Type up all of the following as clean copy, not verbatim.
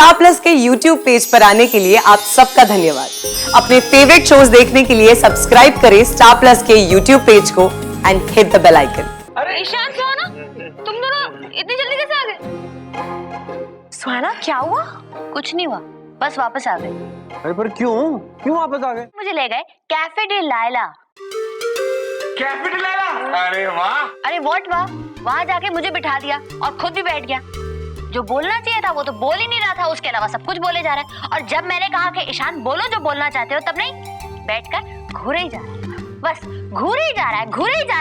Star Plus के YouTube page पर आने के लिए आप सबका धन्यवाद। अपने फेवरेट शोज देखने के लिए सब्सक्राइब करें स्टार प्लस के यूट्यूब पेज को and hit the bell icon. अरे ईशान सुहाना, तुम दोनों इतनी जल्दी कैसे आ गए? सुहाना क्या हुआ? कुछ नहीं हुआ, बस वापस आ गए। अरे पर क्यों वापस आ गए? मुझे ले गए कैफे डे लायला। कैफे डे लायला? अरे वाह! अरे व्हाट वाह? वहाँ जाके मुझे बिठा दिया और खुद भी बैठ गया। जो बोलना चाहिए था वो तो बोल ही नहीं रहा था, उसके अलावा सब कुछ बोले जा रहा है। और जब मैंने कहा कि ईशान बोलो जो बोलना चाहते हो, तब नहीं, बैठकर घूरे ही जा रहा है, बस घूरे ही जा रहा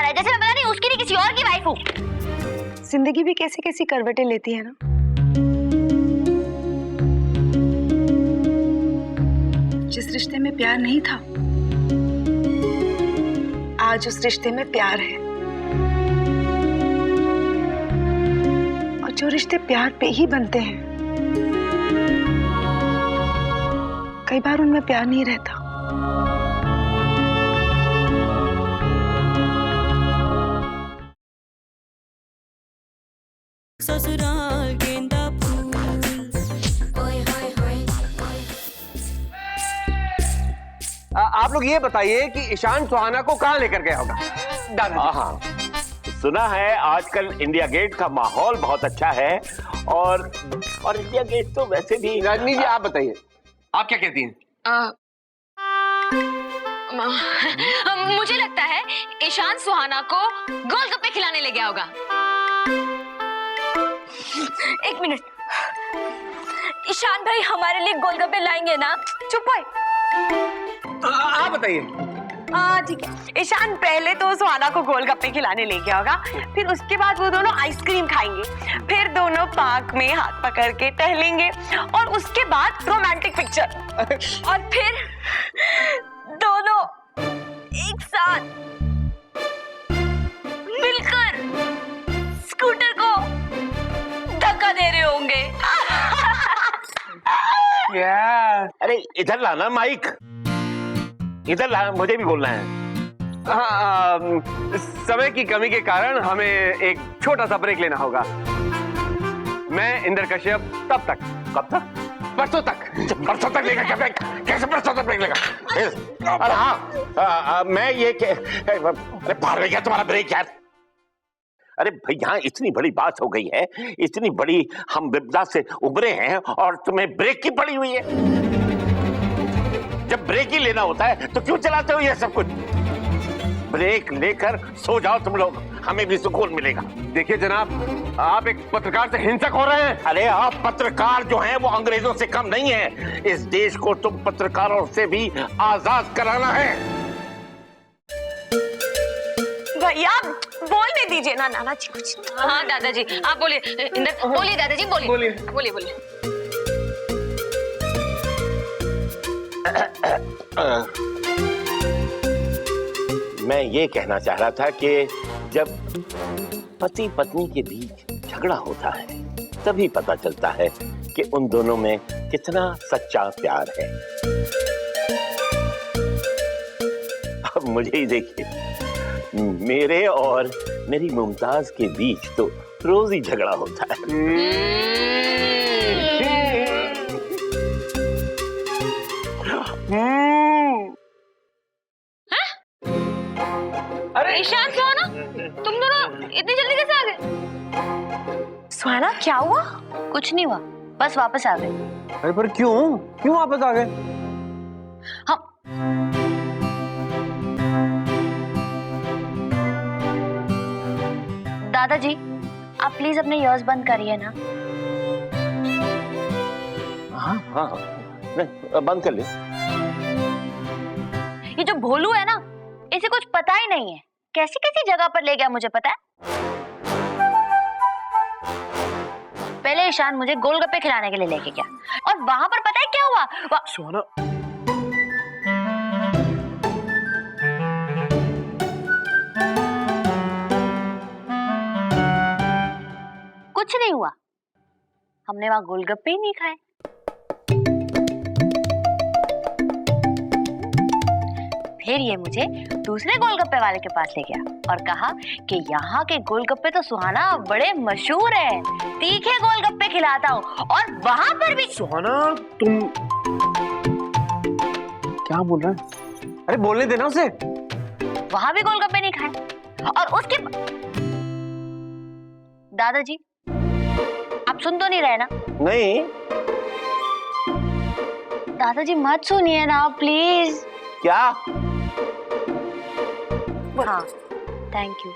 है जैसे मैं पता नहीं उसकी नहीं किसी और की वाइफ हूँ। जिंदगी भी कैसी कैसी करवटें लेती है ना। जिस रिश्ते में प्यार नहीं था, आज उस रिश्ते में प्यार है। और जो रिश्ते प्यार पे ही बनते हैं, कई बार उनमें प्यार नहीं रहता। ससुराल गेंदा फूल। आप लोग ये बताइए कि ईशान सुहाना को कहाँ लेकर गया होगा? दादाजी। हाँ, सुना है आजकल इंडिया गेट का माहौल बहुत अच्छा है और इंडिया गेट तो वैसे भी। राजनी जी आप बताइए, आप क्या कहती हैं? मुझे लगता है ईशान सुहाना को गोलगप्पे खिलाने ले गया होगा। एक मिनट, ईशान भाई हमारे लिए गोलगप्पे लाएंगे ना? चुप हो। आप बताइए। ठीक है। ईशान पहले तो सुहाना को गोलगप्पे खिलाने ले गया होगा, फिर उसके बाद वो दोनों आइसक्रीम खाएंगे, फिर दोनों पार्क में हाथ पकड़ के टहलेंगे और उसके बाद रोमांटिक पिक्चर, और फिर दोनों एक साथ मिलकर स्कूटर को धक्का दे रहे होंगे। अरे इधर लाना माइक, इधर ला, मुझे भी बोलना है। हाँ, समय की कमी के कारण हमें एक छोटा सा ब्रेक लेना होगा। मैं इंद्र कश्यप तब तक। कब तक? परसों तक। परसों तक लेगा क्या ब्रेक? कैसे परसों तक ब्रेक लेगा? अरे हाँ, मैं ये अरे पार गया तुम्हारा ब्रेक यार। अरे भाई यहाँ इतनी बड़ी बात हो गई है, इतनी बड़ी हम विपदा से उभरे हैं और तुम्हें ब्रेक की पड़ी हुई है। जब ब्रेक ही लेना होता है तो क्यों चलाते हो ये सब कुछ? ब्रेक लेकर सो जाओ तुम लोग, हमें भी सुकून मिलेगा। देखिए जनाब, आप एक पत्रकार से हिंसक हो रहे हैं। अरे आप पत्रकार जो हैं वो अंग्रेजों से कम नहीं है। इस देश को तुम पत्रकारों से भी आजाद कराना है। भैया बोलने दीजिए ना नाना जी कुछ। हाँ दादाजी आप बोलिए। इंद्र बोलिए, दादाजी बोलिए। बोलिए। मैं ये कहना चाह रहा था कि जब पति पत्नी के बीच झगड़ा होता है तभी पता चलता है कि उन दोनों में कितना सच्चा प्यार है। अब मुझे ही देखिए, मेरे और मेरी मुमताज के बीच तो रोज ही झगड़ा होता है। अरे ईशान सुहाना, तुम दोनों इतनी जल्दी कैसे आ गए? सुहाना क्या हुआ? कुछ नहीं हुआ, बस वापस आ गए। अरे पर क्यों वापस आ गए? हम दादाजी आप प्लीज अपने ईयर्स बंद करिए ना। हाँ, नहीं, बंद कर ले। ये जो भोलू है ना, इसे कुछ पता ही नहीं है, कैसी कैसी जगह पर ले गया मुझे पता है। पहले ईशान मुझे गोलगप्पे खिलाने के लिए लेके गया और वहां पर पता है क्या हुआ? सुहाना, कुछ नहीं हुआ, हमने वहां गोलगप्पे ही नहीं खाए। फिर ये मुझे दूसरे गोलगप्पे वाले के पास ले गया और कहा कि यहाँ के गोलगप्पे तो सुहाना बड़े मशहूर है, तीखे गोलगप्पे खिलाता हूँ। और वहां पर भी सुहाना, तुम क्या बोल रहा है? अरे बोलने देना उसे। वहां भी गोलगप्पे नहीं खाए। और उसके दादाजी, आप सुन तो नहीं रहे ना? नहीं। दादाजी मत सुनिए ना प्लीज। क्या? हाँ, थैंक यू।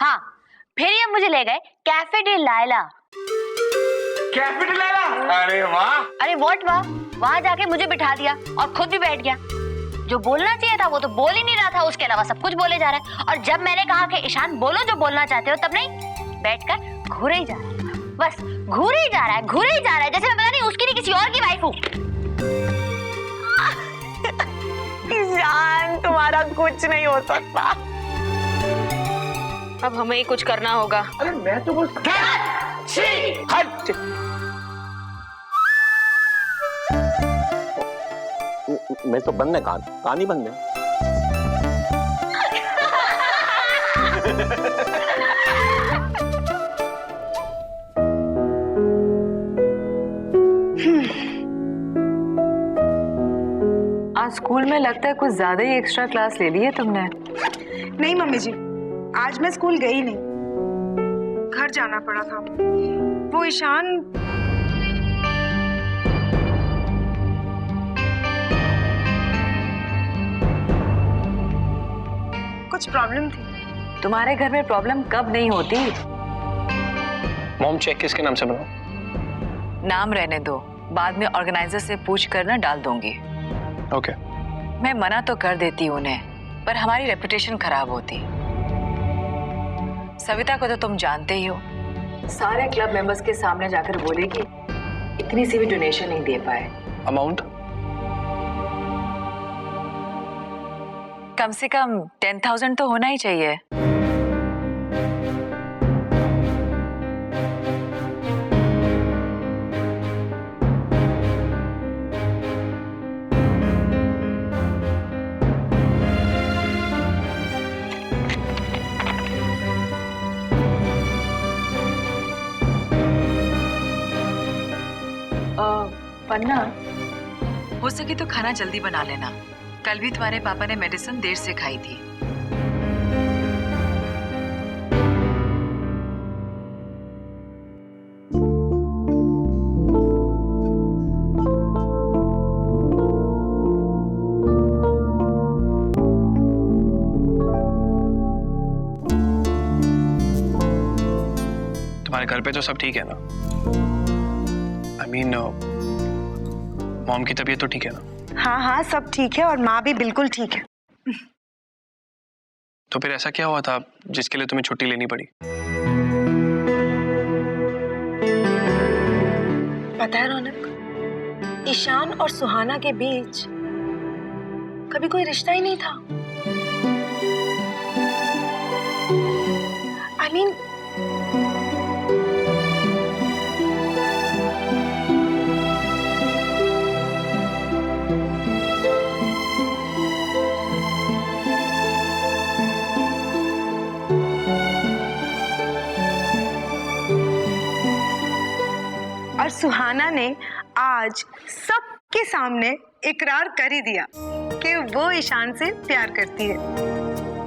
हाँ, फिर ये मुझे ले गए कैफे डी लायला। कैफे डी लायला? अरे वाह। अरे व्हाट वाह, वहां जाके मुझे बिठा दिया और खुद भी बैठ गया। जो बोलना चाहिए था वो तो बोल ही नहीं रहा था, उसके अलावा सब कुछ बोले जा रहा है। और जब मैंने कहा कि ईशान बोलो जो बोलना चाहते हो, तब नहीं, बैठकर घूरे ही जा रहा है। बस घूरे ही जा रहा है, घूरे ही जा रहा है, जैसे मैं पता नहीं उसकी नहीं किसी और की वाइफ हूँ। ईशान, तुम्हारा कुछ नहीं हो सकता। अब हमें ही कुछ करना होगा। अरे मैं तो बस हट। मैं तो बंद है, कान ही बंद है। आज स्कूल में लगता है कुछ ज्यादा ही एक्स्ट्रा क्लास ले ली है तुमने। नहीं मम्मी जी, आज मैं स्कूल गई नहीं, घर जाना पड़ा था। वो ईशान कुछ प्रॉब्लम थी। तुम्हारे घर में प्रॉब्लम कब नहीं होती? मॉम, चेक किसके नाम से बनाओ? नाम रहने दो, बाद में ऑर्गेनाइजर से पूछ कर ना डाल दूंगी। ओके। मैं मना तो कर देती हूँ उन्हें, पर हमारी रेपुटेशन खराब होती। सविता को तो तुम जानते ही हो, सारे क्लब मेंबर्स के सामने जाकर बोलेगी इतनी सी भी डोनेशन नहीं दे पाए। अमाउंट? कम से कम 10,000 तो होना ही चाहिए। पन्ना, हो सके तो खाना जल्दी बना लेना। कल भी तुम्हारे पापा ने मेडिसिन देर से खाई थी। तुम्हारे घर पे तो सब ठीक है ना? आई मीन, मॉम की तबीयत तो ठीक है ना? हाँ हाँ, सब ठीक है और माँ भी बिल्कुल ठीक है। तो फिर ऐसा क्या हुआ था जिसके लिए तुम्हें छुट्टी लेनी पड़ी? पता है रौनक, ईशान और सुहाना के बीच कभी कोई रिश्ता ही नहीं था। I mean, और सुहाना ने आज सबके सामने इकरार कर ही दिया कि वो ईशान से प्यार करती है।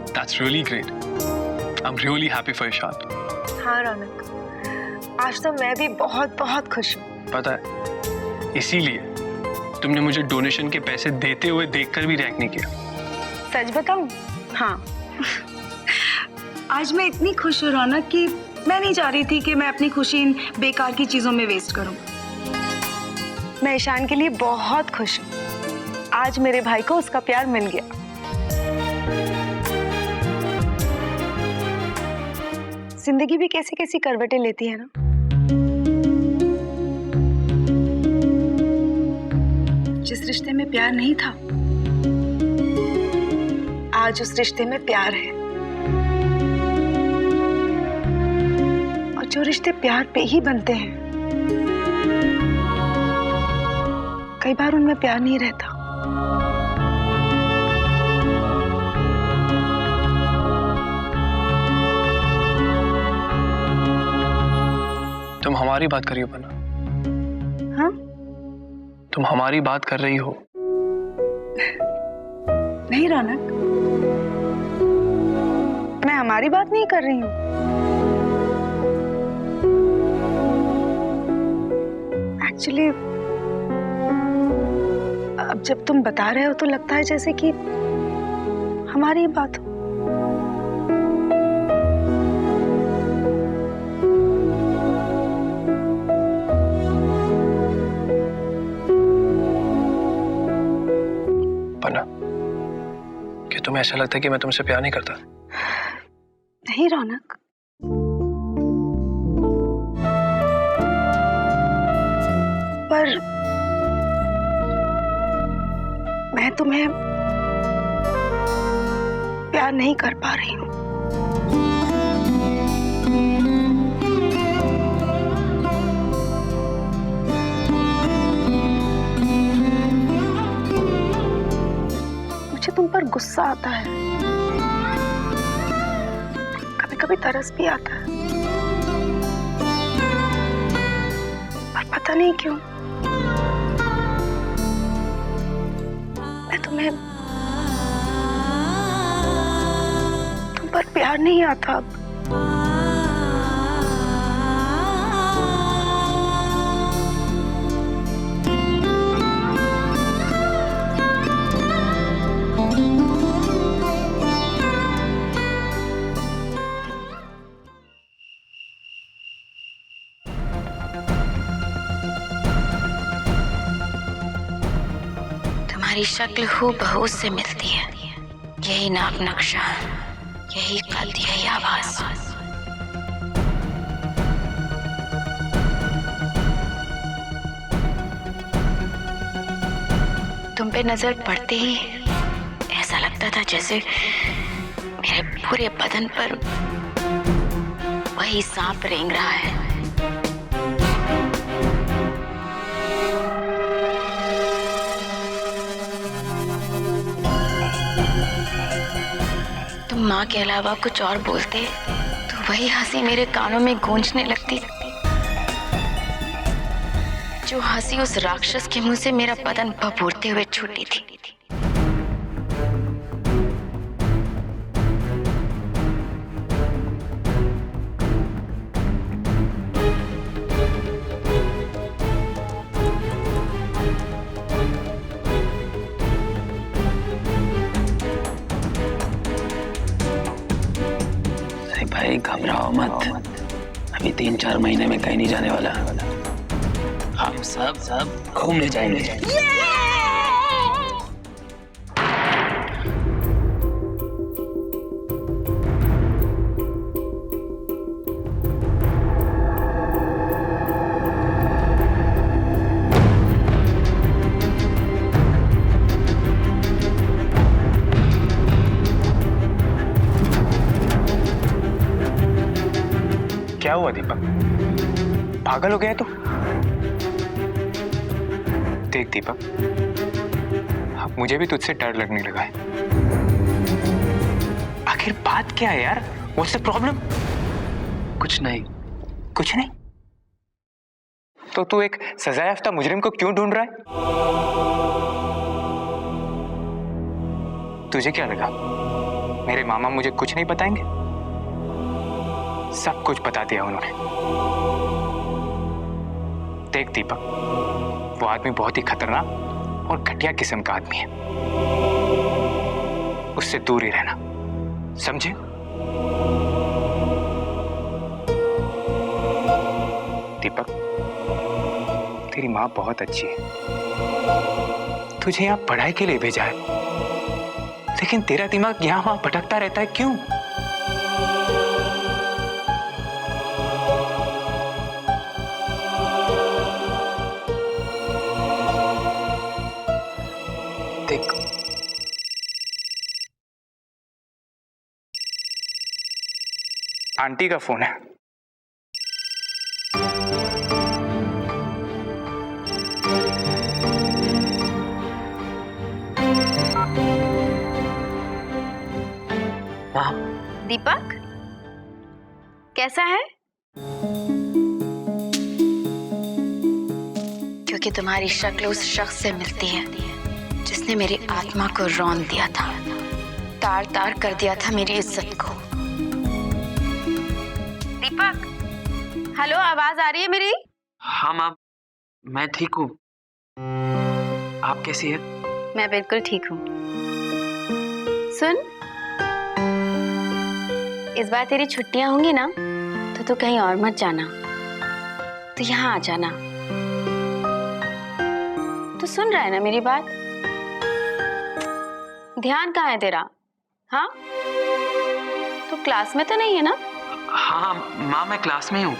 That's really great. I'm really happy for Ishan. हाँ रौनक, आज तो मैं भी बहुत बहुत खुश हूँ। पता है, इसीलिए तुमने मुझे डोनेशन के पैसे देते हुए देखकर भी रिएक्ट नहीं किया। सच बताऊं? हाँ। आज मैं इतनी खुश हूँ रौनक कि मैं नहीं चाह रही थी कि मैं अपनी खुशी इन बेकार की चीजों में वेस्ट करूं। मैं ईशान के लिए बहुत खुश हूँ। आज मेरे भाई को उसका प्यार मिल गया। जिंदगी भी कैसी कैसी करवटें लेती है ना। जिस रिश्ते में प्यार नहीं था, आज उस रिश्ते में प्यार है। और जो रिश्ते प्यार पे ही बनते हैं, कई बार उनमें प्यार नहीं रहता। तुम हमारी बात कर रही हो पन्ना? हाँ? तुम हमारी बात कर रही हो? नहीं रौनक, मैं हमारी बात नहीं कर रही हूँ। एक्चुअली अब जब तुम बता रहे हो तो लगता है जैसे कि हमारी ही बात हो। पन्ना, क्या तुम्हें ऐसा लगता है कि मैं तुमसे प्यार नहीं करता? नहीं रौनक, पर मैं तुम्हें प्यार नहीं कर पा रही हूँ। मुझे तुम पर गुस्सा आता है, कभी कभी तरस भी आता है, पर पता नहीं क्यों मैं तुम्हें तुम पर प्यार नहीं आता अब। तुम्हारी शक्ल हूबहू से मिलती है, यही नाक नक्शा, यही कद, यही आवाज। तुम पे नजर पड़ते ही ऐसा लगता था जैसे मेरे पूरे बदन पर वही सांप रेंग रहा है। तुम माँ के अलावा कुछ और बोलते तो वही हंसी मेरे कानों में गूंजने लगती, जो हंसी उस राक्षस के मुंह से मेरा बदन भभूरते हुए छूटी थी। भाई घबराओ मत, अभी 3-4 महीने में कहीं नहीं जाने वाला। हम सब घूमने जाएंगे। क्या हुआ दीपक, पागल हो गया तू? देख दीपक, अब मुझे भी तुझसे डर लगने लगा है। आखिर बात क्या है यार? What's the problem? कुछ नहीं। कुछ नहीं? तो तू एक सजायाफ्ता मुजरिम को क्यों ढूंढ रहा है? तुझे क्या लगा मेरे मामा मुझे कुछ नहीं बताएंगे? सब कुछ बता दिया उन्होंने। देख दीपक, वो आदमी बहुत ही खतरनाक और घटिया किस्म का आदमी है, उससे दूर ही रहना, समझे? दीपक, तेरी माँ बहुत अच्छी है, तुझे यहाँ पढ़ाई के लिए भेजा है, लेकिन तेरा दिमाग यहाँ वहां भटकता रहता है, क्यों? देख, आंटी का फोन है। दीपक, कैसा है? कि तुम्हारी शक्ल उस शख्स से मिलती है जिसने मेरी आत्मा को रौंद दिया था, तार तार कर दिया था मेरी इज्जत को। दीपक, हेलो, आवाज आ रही है मेरी? हाँ माँ, मैं ठीक हूँ। आप कैसी है? मैं बिल्कुल ठीक हूँ। सुन, इस बार तेरी छुट्टियां होंगी ना तो तू कहीं और मत जाना, तो यहाँ आ जाना। तू सुन रहा है ना मेरी बात? ध्यान कहाँ है तेरा? हाँ, तू क्लास में तो नहीं है ना? हाँ माँ, मैं क्लास में हूँ।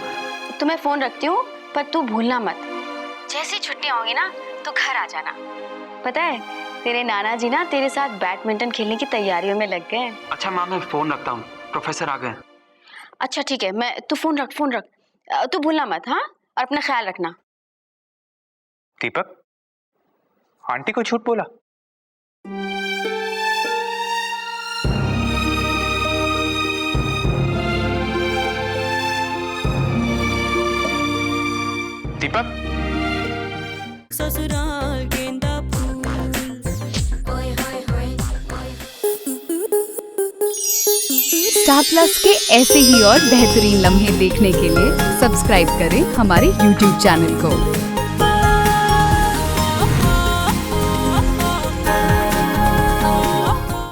तो मैं फोन रखती हूँ, पर तू भूलना मत। जैसी छुट्टियां होंगी ना तो घर आ जाना। पता है, तेरे नाना जी ना तेरे साथ बैडमिंटन खेलने की तैयारियों में लग गए। अच्छा माँ, मैं फोन रखता हूँ, प्रोफेसर आ गए। अच्छा ठीक है, तू फोन रख। तू भूलना मत, हाँ? और अपना ख्याल रखना। दीपक, आंटी को झूठ बोला? दीपक, ससुराल गेंदा फूल। स्टार प्लस के ऐसे ही और बेहतरीन लम्हे देखने के लिए सब्सक्राइब करें हमारे YouTube चैनल को।